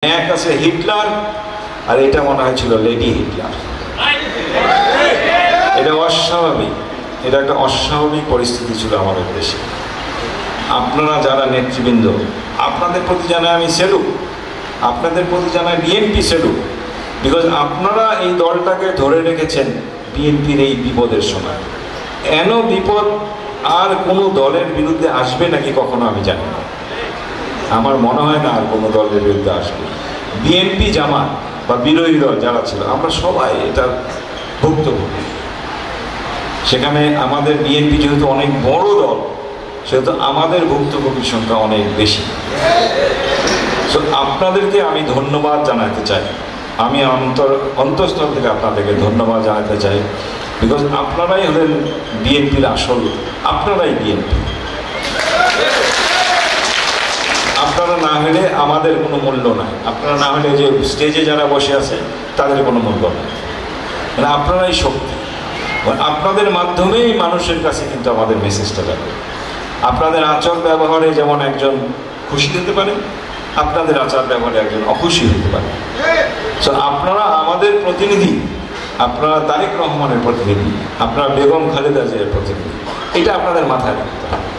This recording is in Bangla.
এক আছে হিটলার, আর এটা মনে হয়েছিল লেডি হিটলার। এটা অস্বাভাবিক, এটা একটা অস্বাভাবিক পরিস্থিতি ছিল আমাদের দেশে। আপনারা যারা নেতৃবৃন্দ, আপনাদের প্রতি জানাই আমি সেলুট, আপনাদের প্রতি জানাই বিএনপি সেলুট, বিকজ আপনারা এই দলটাকে ধরে রেখেছেন বিএনপির এই বিপদের সময়। এন বিপদ আর কোনো দলের বিরুদ্ধে আসবে নাকি কখনো আমি জানি না, আমার মনে হয় না আর কোনো দলের বিরুদ্ধে আসবে। বিএনপি জামাত বা বিরোধী দল যারা ছিল আমরা সবাই এটা ভুক্তভোগী। সেখানে আমাদের বিএনপি যেহেতু অনেক বড় দল, সেহেতু আমাদের ভুক্তভোগীর সংখ্যা অনেক বেশি। সো আপনাদেরকে আমি ধন্যবাদ জানাতে চাই, আমি অন্তঃস্থল থেকে আপনাদেরকে ধন্যবাদ জানাতে চাই, বিকজ আপনারাই হলেন বিএনপির আসল, আপনারাই বিএনপি। আপনারা না হলে আমাদের কোনো মূল্য নাই, আপনারা না হলে যে স্টেজে যারা বসে আছে তাদের কোনো মূল্য নাই। মানে আপনারাই শক্তি, আপনাদের মাধ্যমেই মানুষের কাছে কিন্তু আমাদের মেসেজটা যাবে। আপনাদের আচার ব্যবহারে যেমন একজন খুশি হতে পারে, আপনাদের আচার ব্যবহারে একজন অখুশি হতে পারে। সো আপনারা আমাদের প্রতিনিধি, আপনারা তারেক রহমানের প্রতিনিধি, আপনারা বেগম খালেদা জিয়ার প্রতিনিধি, এটা আপনাদের মাথায় রাখতে হবে।